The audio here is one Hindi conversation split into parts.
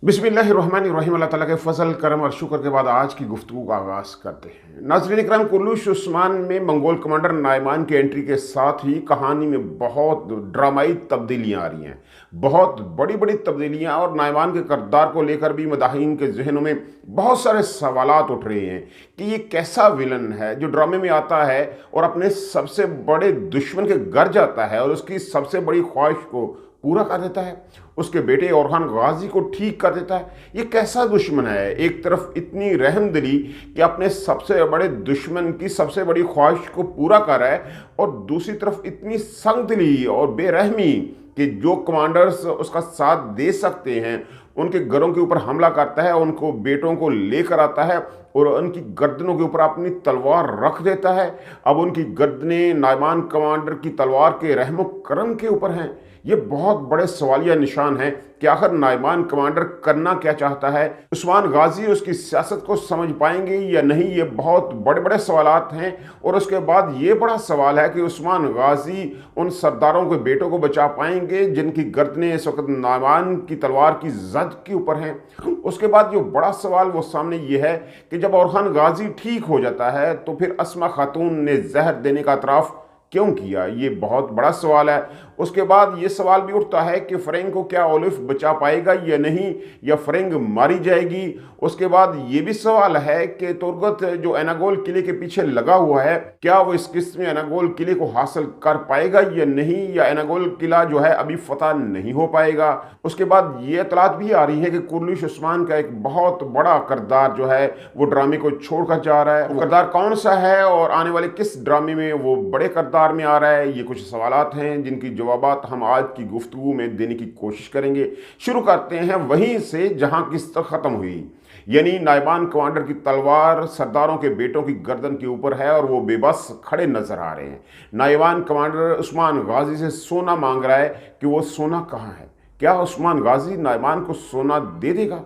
बिस्मिल्लाहिर्रहमानिर्रहीम। अल्लाह ताला के फ़ज़ल करम और शुक्र के बाद आज की गुफ्तगू का आगाज़ करते हैं। नाज़रीन इकराम, कुर्लुश उस्मान में मंगोल कमांडर नाइमान की एंट्री के साथ ही कहानी में बहुत ड्रामाई तब्दीलियाँ आ रही हैं, बहुत बड़ी बड़ी तब्दीलियाँ। और नाइमान के किरदार को लेकर भी मदाहीन के जहनों में बहुत सारे सवालात उठ रहे हैं कि ये कैसा विलन है जो ड्रामे में आता है और अपने सबसे बड़े दुश्मन के घर जाता है और उसकी सबसे बड़ी ख्वाहिश को पूरा कर देता है, उसके बेटे ओरहान गाजी को ठीक कर देता है। ये कैसा दुश्मन है? एक तरफ इतनी रहमदिली कि अपने सबसे बड़े दुश्मन की सबसे बड़ी ख्वाहिश को पूरा कर रहा है, और दूसरी तरफ इतनी संगदिली और बेरहमी कि जो कमांडर्स उसका साथ दे सकते हैं उनके घरों के ऊपर हमला करता है, उनको बेटों को लेकर आता है और उनकी गर्दनों के ऊपर अपनी तलवार रख देता है। अब उनकी गर्दनें नाइमान कमांडर की तलवार के रहमो करम के ऊपर हैं। ये बहुत बड़े सवालिया निशान हैं कि आखिर नाइमान कमांडर करना क्या चाहता है, उस्मान गाजी उसकी सियासत को समझ पाएंगे या नहीं, ये बहुत बड़े बड़े सवालात हैं। और उसके बाद ये बड़ा सवाल है कि उस्मान गाजी उन सरदारों के बेटों को बचा पाएंगे जिनकी गर्दनें इस वक्त नाइमान की तलवार की जद के ऊपर हैं। उसके बाद जो बड़ा सवाल वो सामने ये है कि जब ओरहान गाजी ठीक हो जाता है तो फिर अस्मा खातून ने जहर देने का इतराफ़ क्यों किया? ये बहुत बड़ा सवाल है। उसके बाद ये सवाल भी उठता है कि फ़रेंग को क्या ओलिफ बचा पाएगा या नहीं, या फ़रेंग मारी जाएगी। उसके बाद ये भी सवाल है कि तुर्गत जो एनागोल किले के पीछे लगा हुआ है, क्या वो इस किस्त में एनागोल किले को हासिल कर पाएगा या नहीं, या एनागोल किला जो है अभी फतह नहीं हो पाएगा। उसके बाद ये इतलात भी आ रही है कि कुर्लुश उस्मान का एक बहुत बड़ा किरदार जो है वो ड्रामे को छोड़कर जा रहा है। वो किरदार कौन सा है और आने वाले किस ड्रामे में वो बड़े किरदार में आ रहा है, ये कुछ सवालात हैं जिनकी जवाबात हम आज की गुफ्तगू में देने की कोशिश करेंगे। शुरू करते हैं वहीं से जहां किस्त खत्म हुई, यानी नाइमान कमांडर की तलवार सरदारों के बेटों की गर्दन के ऊपर है और वो बेबस खड़े नजर आ रहे हैं। नाइमान कमांडर उस्मान गाजी से सोना मांग रहा है कि वो सोना कहाँ है। क्या उस्मान गाजी नाइमान को सोना दे देगा?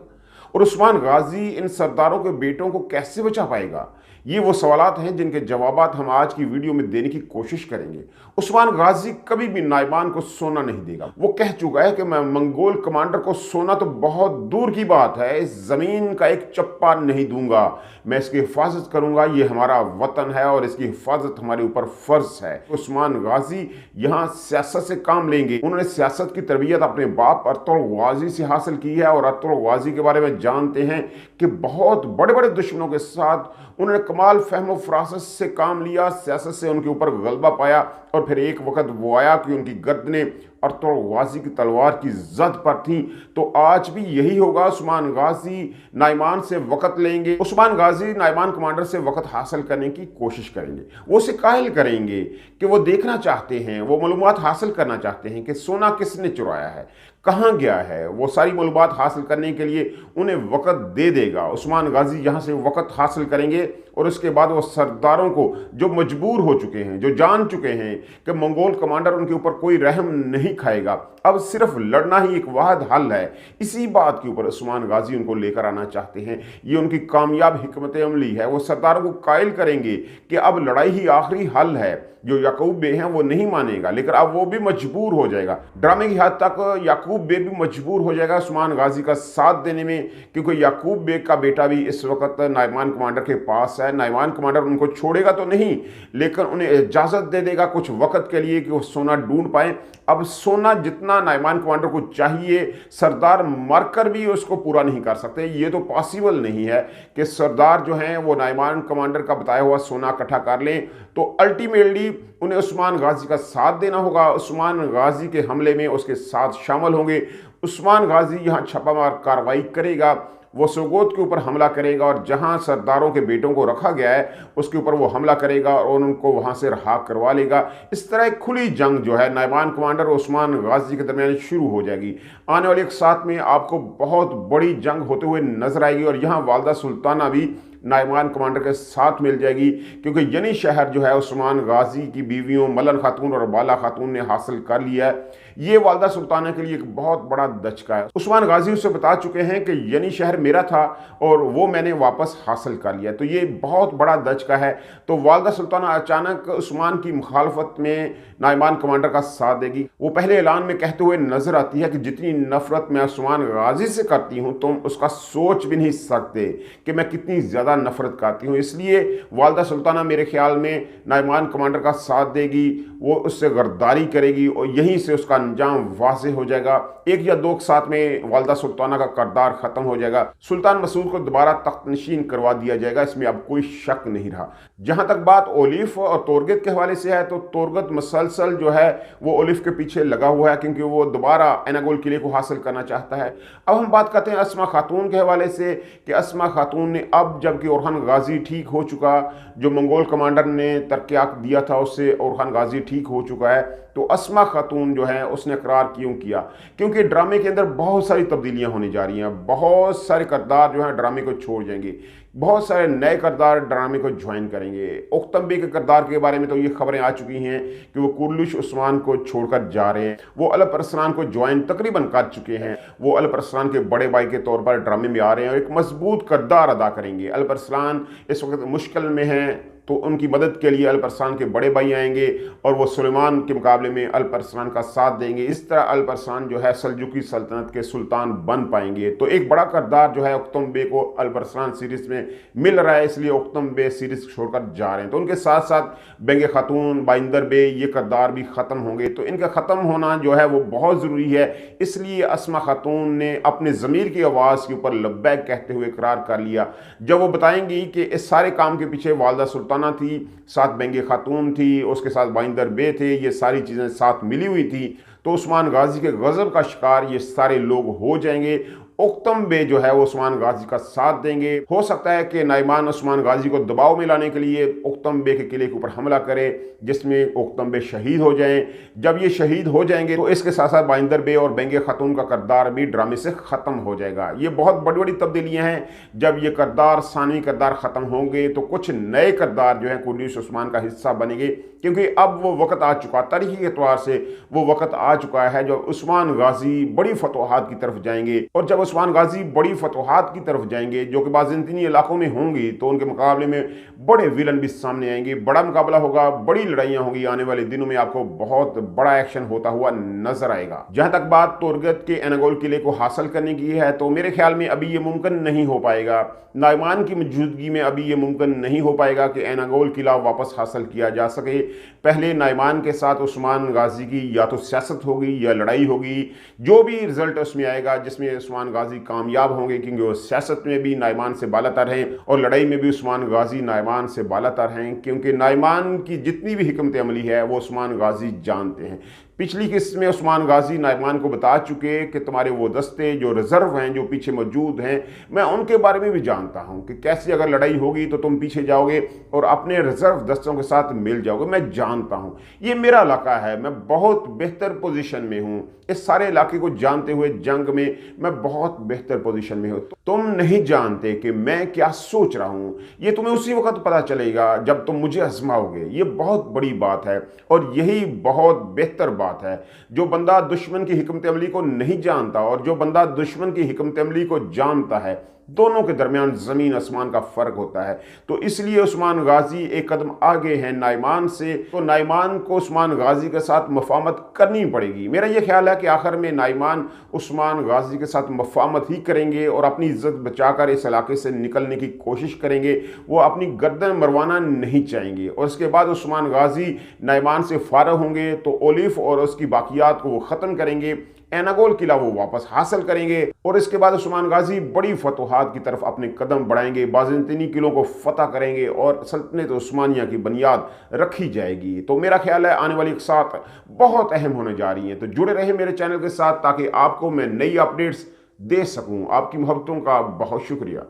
और उस्मान गाजी इन सरदारों के बेटों को कैसे बचा पाएगा? ये वो सवालात हैं जिनके जवाबात हम आज की वीडियो में देने की कोशिश करेंगे। उस्मान गाजी कभी भी नाइमान को सोना नहीं देगा। वो कह चुका है कि मैं मंगोल कमांडर को सोना तो बहुत दूर की बात है, इस जमीन का एक चप्पा नहीं दूंगा। मैं इसकी हिफाजत करूंगा, ये हमारा वतन है और इसकी हिफाजत हमारे ऊपर फर्ज है। उस्मान गाजी यहाँ सियासत से काम लेंगे। उन्होंने सियासत की तरबियत अपने बाप अरतुल गाजी से हासिल की है और अरतुल गाजी के बारे में जानते हैं कि बहुत बड़े बड़े दुश्मनों के साथ उन्होंने कमाल फहम फरासत से काम लिया, सियासत से उनके ऊपर गलबा पाया, और फिर एक वक्त वो आया कि उनकी गर्दनें अरतुल गाजी की तलवार की जद पर थी। तो आज भी यही होगा। उस्मान गाजी नाइमान से वक़्त लेंगे, उस्मान गाजी नाइमान कमांडर से वक़्त हासिल करने की कोशिश करेंगे। वो उसे कायल करेंगे कि वो देखना चाहते हैं, वो मालूमात हासिल करना चाहते हैं कि सोना किसने चुराया है, कहाँ गया है। वो सारी मालूमात हासिल करने के लिए उन्हें वक़्त दे देगा। उस्मान गाजी यहाँ से वक़्त हासिल करेंगे और उसके बाद वो सरदारों को जो मजबूर हो चुके हैं, जो जान चुके हैं कि मंगोल कमांडर उनके ऊपर कोई रहम नहीं खाएगा, अब सिर्फ लड़ना ही एक वाहिद हल है, इसी बात के ऊपर उस्मान गाजी उनको लेकर आना चाहते हैं। ये उनकी कामयाब हिकमत अमली है। वो सरदारों को कायल करेंगे कि अब लड़ाई ही आखिरी हल है। जो याकूब बे हैं वो नहीं मानेगा, लेकिन अब वो भी मजबूर हो जाएगा। ड्रामे की हद तक याकूब बे भी मजबूर हो जाएगा उस्मान गाजी का साथ देने में, क्योंकि याकूब बे का बेटा भी इस वक्त नाइमान कमांडर के पास है। नाइमान कमांडर उनको छोड़ेगा तो नहीं, लेकिन उन्हें इजाज़त दे देगा कुछ वक्त के लिए कि वो सोना ढूंढ पाएं। अब सोना जितना नाइमान कमांडर को चाहिए, सरदार मरकर भी उसको पूरा नहीं कर सकते। ये तो पॉसिबल नहीं है कि सरदार जो हैं वो नाइमान कमांडर का बताया हुआ सोना इकट्ठा कर लें। तो अल्टीमेटली उन्हें उस्मान गाजी का साथ देना होगा। उस्मान गाजी के हमले में उसके साथ शामिल होंगे। उस्मान गाजी यहाँ छापामार कार्रवाई करेगा, वो सोगोत के ऊपर हमला करेगा और जहां सरदारों के बेटों को रखा गया है उसके ऊपर वो हमला करेगा और उनको वहां से रहा करवा लेगा। इस तरह एक खुली जंग जो है नाइमान कमांडर और उस्मान गाजी के दरमियान शुरू हो जाएगी। आने वाले एक साथ में आपको बहुत बड़ी जंग होते हुए नजर आएगी और यहाँ वालदा सुल्ताना भी नाइमान कमांडर के साथ मिल जाएगी, क्योंकि यनी शहर जो है उस्मान गाजी की बीवियों मलन खातून और बाला खातून ने हासिल कर लिया है। ये वालदा सुल्ताना के लिए एक बहुत बड़ा दचका है। उस्मान गाजी उसे बता चुके हैं कि यानी शहर मेरा था और वो मैंने वापस हासिल कर लिया, तो ये बहुत बड़ा दचका है। तो वालदा सुल्ताना अचानक उस्मान की मुखालफत में नाइमान कमांडर का साथ देगी। वो पहले ऐलान में कहते हुए नजर आती है कि जितनी नफरत मैं उस्मान गाजी से करती हूँ तुम उसका सोच भी नहीं सकते कि मैं कितनी ज़्यादा नफरत करती हूँ। इसलिए वालदा सुल्ताना मेरे ख्याल में नाइमान कमांडर का साथ देगी, वो उससे गद्दारी करेगी और यहीं से उसका अंजाम वाज़ेह हो जाएगा। एक या दो साथ में वालदा सुल्ताना का किरदार ख़त्म हो जाएगा। सुल्तान मसूद को दोबारा तख्तनशीन करवा दिया जाएगा, इसमें अब कोई शक नहीं रहा। जहाँ तक बात ओलिफ और तोरगत के हवाले से है तो तोरगत मसलसल जो है वो ओलिफ के पीछे लगा हुआ है क्योंकि वो दोबारा एनागोल किले को हासिल करना चाहता है। अब हम बात करते हैं अस्मा खातून के हवाले से कि अस्मा खातून ने अब जबकि ओरहान गाजी ठीक हो चुका, जो मंगोल कमांडर ने तरक्याक दिया था उससे ओरहान गाजी ठीक हो चुका है, तो अस्मा खातून जो है उसने इकरार क्यों किया? क्योंकि ड्रामे के अंदर बहुत सारी तब्दीलियां होने जा रही हैं, बहुत सारे किरदार जो हैं ड्रामे को छोड़ जाएंगे, बहुत सारे नए किरदार ड्रामे को ज्वाइन करेंगे। उक्तम्बे के किरदार के बारे में तो ये खबरें आ चुकी हैं कि वो कुर्लुश उस्मान को छोड़कर जा रहे हैं, वो अलप अरसलान को ज्वाइन तकरीबन कर चुके हैं, वो अलप अरसलान के बड़े भाई के तौर पर ड्रामे में आ रहे हैं और एक मजबूत किरदार अदा करेंगे। अलप अरसलान इस वक्त मुश्किल में हैं तो उनकी मदद के लिए अलप अरसलान के बड़े भाई आएंगे और वो सुलेमान के मुकाबले में अलप अरसलान का साथ देंगे। इस तरह अलप अरसलान जो है सल्जुकी सल्तनत के सुल्तान बन पाएंगे। तो एक बड़ा किरदार जो है उक्तम्बे को अलप अरसलान सीरीज में मिल रहा है, इसलिए उक्तम्बे सीरीज छोड़कर जा रहे हैं। तो उनके साथ साथ बेंगे खातून, बाइंदर बे, ये किरदार भी ख़त्म होंगे। तो इनका ख़त्म होना जो है वो बहुत ज़रूरी है, इसलिए अस्मा खातून ने अपने ज़मीर की आवाज़ के ऊपर लब्बैक कहते हुए इकरार कर लिया। जब वो बताएंगी कि इस सारे काम के पीछे वालदा सुल्ताना थी, साथ बेंगे खातून थी, उसके साथ बाइंदर बे थे, ये सारी चीज़ें साथ मिली हुई थी, तो उस्मान गाजी के गज़ब का शिकार ये सारे लोग हो जाएंगे। उक्तम्बे जो है वो उस्मान गाजी का साथ देंगे। हो सकता है कि नाइमान उस्मान गाजी को दबाव में लाने के लिए उक्तम्बे के किले के ऊपर हमला करे जिसमें उक्तम्बे शहीद हो जाएं। जब ये शहीद हो जाएंगे तो इसके साथ साथ बाइंदर बे और बेंगे खातून का किरदार भी ड्रामे से ख़त्म हो जाएगा। ये बहुत बड़ी बड़ी तब्दीलियाँ हैं। जब ये किरदार, सानवी किरदार ख़त्म होंगे तो कुछ नए किरदार जो हैं कुर्लुश उस्मान का हिस्सा बनेंगे, क्योंकि अब वो वक्त आ चुका, तारीखी एतवार से वो वक्त आ चुका है जब उस्मान गाजी बड़ी फतोहात की तरफ जाएंगे। और जब उस्मान गाजी बड़ी फतोहात की तरफ जाएंगे जो कि बाज़ंतीनी इलाकों में होंगी तो उनके मुकाबले में बड़े विलन भी सामने आएंगे, बड़ा मुकाबला होगा, बड़ी लड़ाइयाँ होंगी। आने वाले दिनों में आपको बहुत बड़ा एक्शन होता हुआ नजर आएगा। जहाँ तक बात तोरगत के एनागोल किले को हासिल करने की है तो मेरे ख्याल में अभी ये मुमकिन नहीं हो पाएगा। नाइमान की मौजूदगी में अभी ये मुमकिन नहीं हो पाएगा कि एनागोल किला वापस हासिल किया जा सके। पहले नाइमान के साथ उस्मान गाजी की या तो सियासत होगी या लड़ाई होगी, जो भी रिजल्ट उसमें आएगा जिसमें उस्मान गाजी कामयाब होंगे, क्योंकि वो सियासत में भी नाइमान से बालातर हैं और लड़ाई में भी उस्मान गाजी नाइमान से बालातर हैं, क्योंकि नाइमान की जितनी भी हिकमत अमली है वो उस्मान गाजी जानते हैं। पिछली किस्त में उस्मान गाजी नाइमान को बता चुके कि तुम्हारे वो दस्ते जो रिजर्व हैं, जो पीछे मौजूद हैं, मैं उनके बारे में भी जानता हूं कि कैसे अगर लड़ाई होगी तो तुम पीछे जाओगे और अपने रिजर्व दस्तों के साथ मिल जाओगे। मैं जानता हूं, ये मेरा इलाका है, मैं बहुत बेहतर पोजीशन में हूं। इस सारे इलाके को जानते हुए जंग में मैं बहुत बेहतर पोजीशन में हूं। तुम नहीं जानते कि मैं क्या सोच रहा हूं, ये तुम्हें उसी वक्त पता चलेगा जब तुम मुझे आजमाओगे। ये बहुत बड़ी बात है और यही बहुत बेहतर बात है। जो बंदा दुश्मन की हिकमत अमली को नहीं जानता और जो बंदा दुश्मन की हिकमत अमली को जानता है, दोनों के दरमियान ज़मीन आसमान का फ़र्क होता है। तो इसलिए उस्मान गाजी एक कदम आगे हैं नाइमान से, तो नाइमान को उस्मान गाजी के साथ मफामत करनी पड़ेगी। मेरा ये ख्याल है कि आखिर में नाइमान उस्मान गाजी के साथ मफामत ही करेंगे और अपनी इज्जत बचाकर इस इलाके से निकलने की कोशिश करेंगे। वो अपनी गर्दन मरवाना नहीं चाहेंगे और इसके बाद उस्मान गाजी नाइमान से फारग होंगे तो ओलिफ और उसकी बाकियात को वो ख़त्म करेंगे, एनागोल किला वो वापस हासिल करेंगे और इसके बाद उस्मान गाजी बड़ी फतोहात की तरफ अपने कदम बढ़ाएंगे, बाज़ंतीनी किलों को फतह करेंगे और सल्तनत उस्मानिया की बुनियाद रखी जाएगी। तो मेरा ख्याल है आने वाली साथ बहुत अहम होने जा रही हैं। तो जुड़े रहे मेरे चैनल के साथ ताकि आपको मैं नई अपडेट्स दे सकूं। आपकी मोहब्बतों का बहुत शुक्रिया।